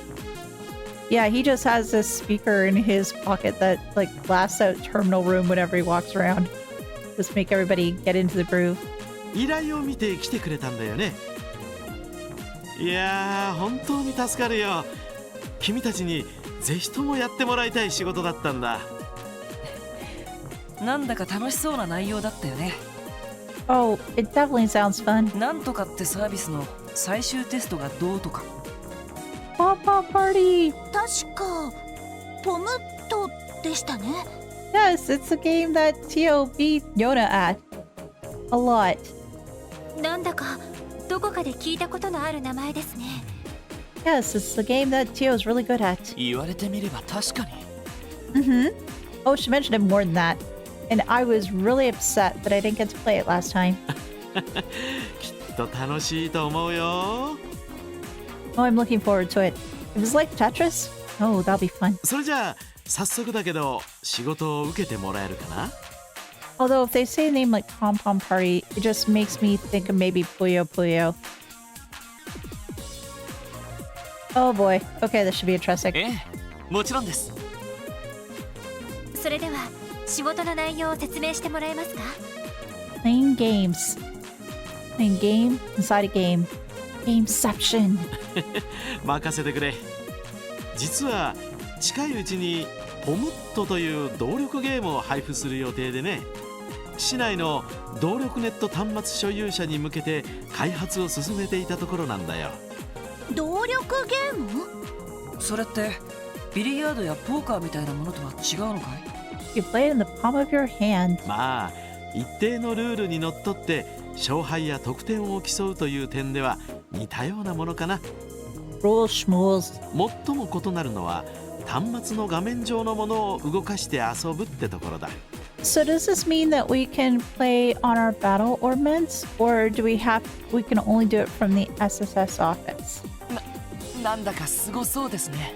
Yeah, he just has this speaker in his pocket that like blasts out terminal room whenever he walks around. Just make everybody get into the groove. 依頼を見て来てくれたんだよね。いやー、本当に助かるよ。君たちにぜひともやってもらいたい仕事だったんだ。なんだか楽しそうな内容だったよね。 Oh, it definitely sounds fun. なんとかってサービスの最終テストがどうとか。Pom Pom Party! 確かポムットでしたね。 Yes, it's a game that Tio beat Yona at. A lot. なんだかどこかで聞いたことのある名前ですね。 Yes, it's the game that Tio's really good at. 言われてみれば確かに。Mm-hmm. Oh, she mentioned it more than that. And I was really upset that I didn't get to play it last time. きっと楽しいと思うよ。 Oh, I'm looking forward to it. If it's like Tetris, oh, that'll be fun. それじゃあ早速だけど仕事を受けてもらえるかな。 Although if they say a name like Pom Pom Party, it just makes me think of maybe Puyo Puyo. Oh boy. Okay, this should be interesting. ええ、もちろんです。それでは仕事の内容を説明してもらえますか？ Playing games. Playing game inside a game. Gameception. 任せてくれ。実は近いうちにポムットという動力ゲームを配布する予定でね。市内の動力ネット端末所有者に向けて開発を進めていたところなんだよ。動力ゲーム？それってビリヤードやポーカーみたいなものとは違うのかい？ You play it in the palm of your hand. まあ一定のルールにのっとって勝敗や得点を競うという点では似たようなものかな。 Rules schmools. 最も異なるのは端末の画面上のものを動かして遊ぶってところだ。 So does this mean that we can play on our battle ornaments, or do we can only do it from the SSS office? なんだかすごそうですね。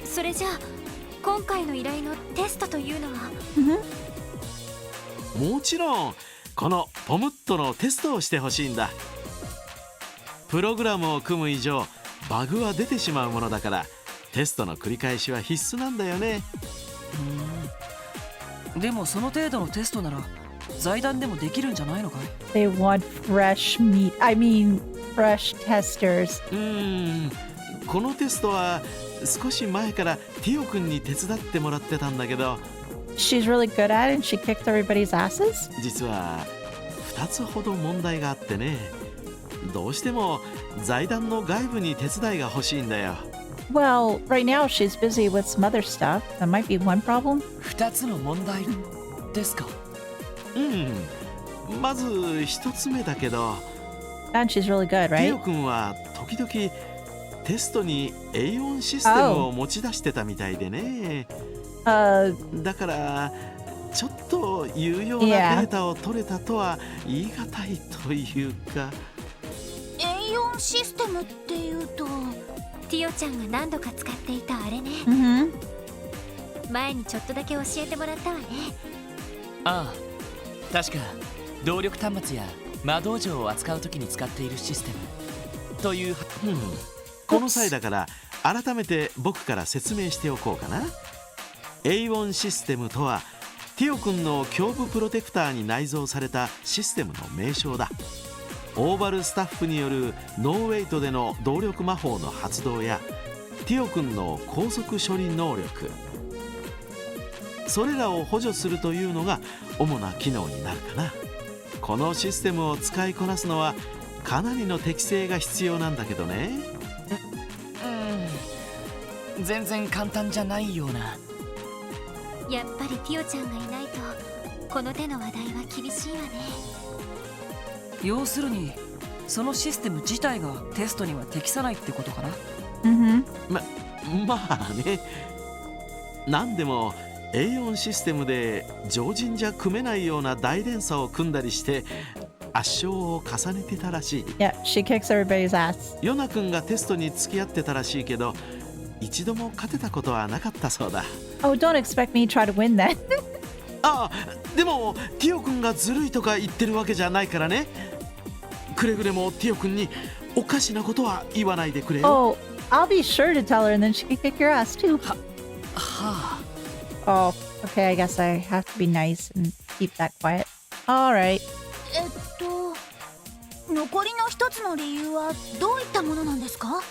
それじゃあ今回の依頼のテストというのは？ もちろんこのポムットのテストをしてほしいんだ。プログラムを組む以上バグは出てしまうものだからテストの繰り返しは必須なんだよね。でもその程度のテストなら財団でもできるんじゃないのかい？ They want fresh meat. I mean, fresh testers. このテストは少し前からティオ君に手伝ってもらってたんだけど、 She's really good at it and she kicked everybody's asses? 実は2つほど問題があってね。どうしても財団の外部に手伝いが欲しいんだよ。 Well, right now she's busy with some other stuff. That might be one problem. 2つの問題ですか？まず1つ目だけど、 And she's really good, ティ right? オ君は時々テストに A4 システムを持ち出してたみたいでね。だからちょっと有用なデータを取れたとは言い難いというか。 A4 システムっていうと？ティオちゃんが何度か使っていたあれね。Mm-hmm. 前にちょっとだけ教えてもらったわね。ああ、確か動力端末や魔道場を扱うときに使っているシステムという。この際だから改めて僕から説明しておこうかな。 A1 システムとはティオ君の胸部プロテクターに内蔵されたシステムの名称だ。オーバルスタッフによるノーウェイトでの動力魔法の発動やティオ君の高速処理能力、それらを補助するというのが主な機能になるかな。このシステムを使いこなすのはかなりの適性が必要なんだけどね。全然簡単じゃないような。やっぱりティオちゃんがいないとこの手の話題は厳しいわね。要するにそのシステム自体がテストには適さないってことかな。Mm-hmm. まあね。なんでも A4 システムで常人じゃ組めないような大連鎖を組んだりして圧勝を重ねてたらしい。 Yeah, she kicks everybody's ass. ヨナ君がテストに付き合ってたらしいけど一度も勝てたことはなかったそうだ。 Oh, don't expect me to try to win that. ああ、でもティオ君がずるいとか言ってるわけじゃないからね。くれぐれもティオ君におかしなことは言わないでくれよ。 Oh, I'll be sure to tell her and then she can kick your ass too. はあ。 Oh, okay, I guess I have to be nice and keep that quiet. Alright. 残りの一つの理由はどういったものなんですか？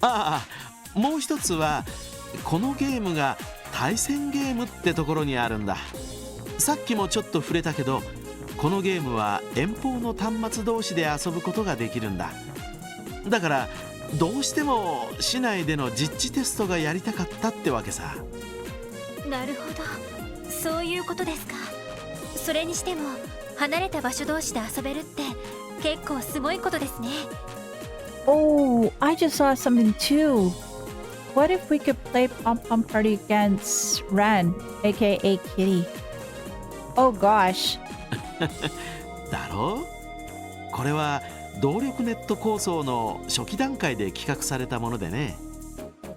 ああ、もう一つはこのゲームが対戦ゲームってところにあるんだ。さっきもちょっと触れたけど、このゲームは遠方の端末同士で遊ぶことができるんだ。だからどうしても市内での実地テストがやりたかったってわけさ。なるほど、そういうことですか。それにしても離れた場所同士で遊べるって結構すごいことですね。 Oh, I just saw something too. What if we could play Pom Pom Party against Ren, aka Kitty? Oh gosh. だろう。これは動力ネット構想の初期段階で企画されたものでね。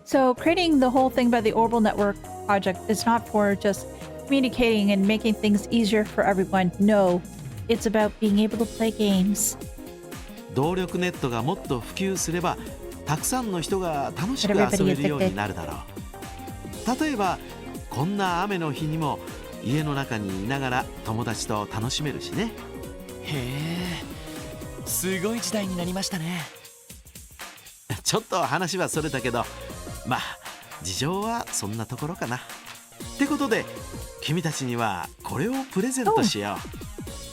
So creating the whole thing by the Orbital Network project is not for just communicating and making things easier for everyone. No, it's about being able to play games. 動力ネットがもっと普及すれば、たくさんの人が楽しく遊べるようになるだろう。例えばこんな雨の日にも家の中にいながら友達と楽しめるしね。へえ、すごい時代になりましたね。ちょっと話はそれたけど、まあ事情はそんなところかな。ってことで君たちにはこれをプレゼントしよ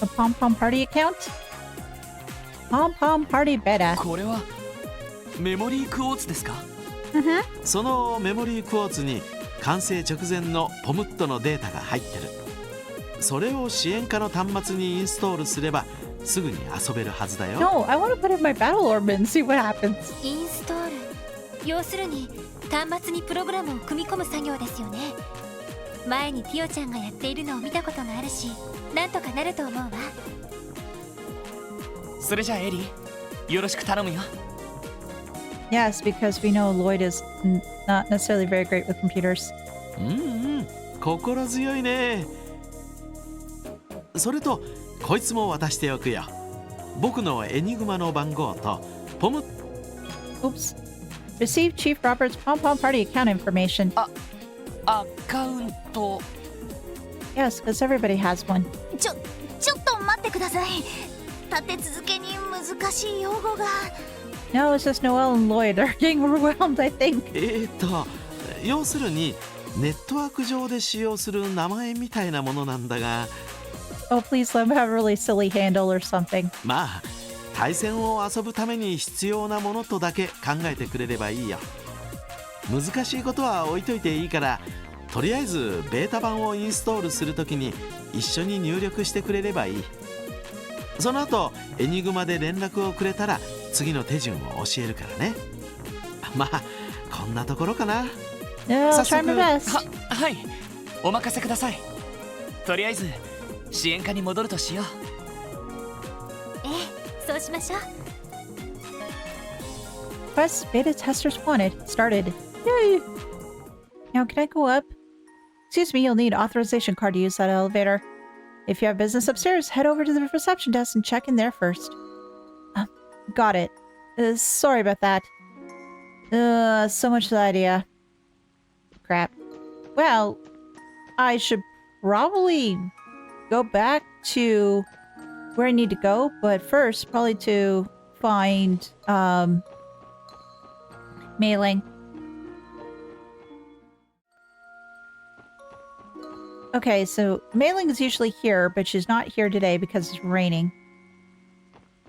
う。 A Pom Pom Party account? Pom Pom Party Beta. これはメモリークォーツですか？そのメモリークォーツに完成直前のポムットのデータが入ってる。それを支援下の端末にインストールすればすぐに遊べるはずだよ。 No, I want to put in my battle orb and see what happens. インストール、要するに端末にプログラムを組み込む作業ですよね。前にティオちゃんがやっているのを見たことがあるし、なんとかなると思うわ。それじゃあエリー、よろしく頼むよ。Yes, because we know Lloyd is not necessarily very great with computers. 心強いね。それとこいつも渡しておくよ。僕のエニグマの番号とポム。 Oops. Receive Chief Robert's Pom Pom Party account information. アカウント。 Yes, because everybody has one. ちょっと待ってください。立て続けに難しい用語が。No, it's just Noelle and Lloyd are getting overwhelmed, I think. 要するにネットワーク上で使用する名前みたいなものなんだが。 Oh, please let him have a really silly handle or something. まあ対戦を遊ぶために必要なものとだけ考えてくれればいいよ。難しいことは置いといていいから、とりあえずベータ版をインストールするときに一緒に入力してくれればいい。その後エニグマで連絡をくれたら次の手順を教えるからね。まあこんなところかな。No, I'll try my best. はい、お任せください。とりあえず支援課に戻るとしよう。ええ、そうしましょう。Quest beta testers wanted started. Yay! Now can I go up? Excuse me, you'll need authorization card to use that elevator. If you have business upstairs, head over to the reception desk and check in there first. Got it. Sorry about that. So much the idea. Crap. Well, I should probably go back to where I need to go, but first, probably to find, Mei-Ling. Okay, so Mei-Ling is usually here, but she's not here today because it's raining.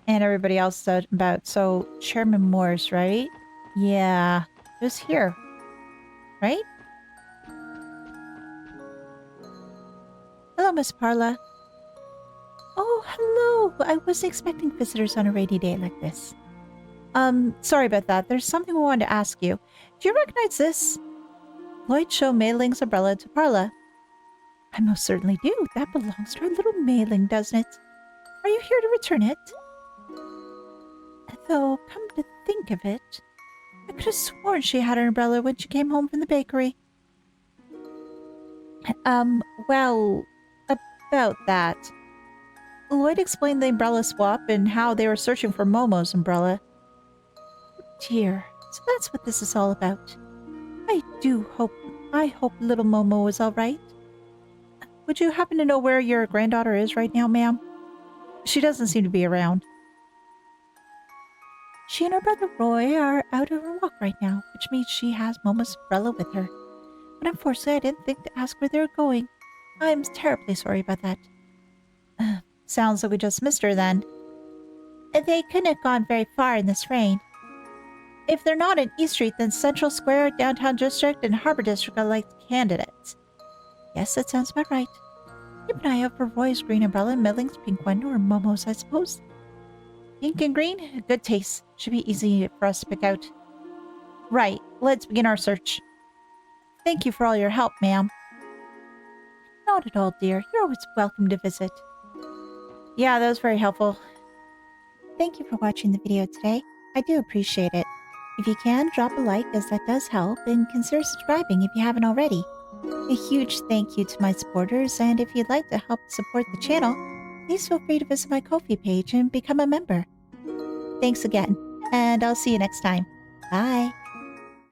And everybody else is out and about. So, Chairman Moore's, right? Yeah, it was here. Right? Hello, Miss Parla. Oh, hello. I wasn't expecting visitors on a rainy day like this. Sorry about that. There's something we wanted to ask you. Do you recognize this? Lloyd showed Mei-Ling's umbrella to Parla. I most certainly do. That belongs to our little Mei-Ling, doesn't it? Are you here to return it? Though, come to think of it, I could have sworn she had her umbrella when she came home from the bakery. Well, about that. Lloyd explained the umbrella swap and how they were searching for Momo's umbrella. Oh dear, so that's what this is all about. I hope little Momo is all right. Would you happen to know where your granddaughter is right now, ma'am? She doesn't seem to be around. She and her brother Roy are out on a walk right now, which means she has Momo's umbrella with her. but unfortunately I didn't think to ask where they were going. I'm terribly sorry about that. Sounds like we just missed her then. They couldn't have gone very far in this rain. If they're not in East Street, then Central Square, Downtown District, and Harbor District are like the candidates. Yes, that sounds about right. Keep an eye out for Roy's green umbrella, Milling's pink one, or Momo's, I suppose. Pink and green? Good taste. Should be easy for us to pick out. Right, let's begin our search. Thank you for all your help, ma'am. Not at all, dear. You're always welcome to visit. Yeah, that was very helpful. Thank you for watching the video today. I do appreciate it. If you can, drop a like as that does help, and consider subscribing if you haven't already. A huge thank you to my supporters, and if you'd like to help support the channel, please feel free to visit my Ko-fi page and become a member. Thanks again, and I'll see you next time. Bye!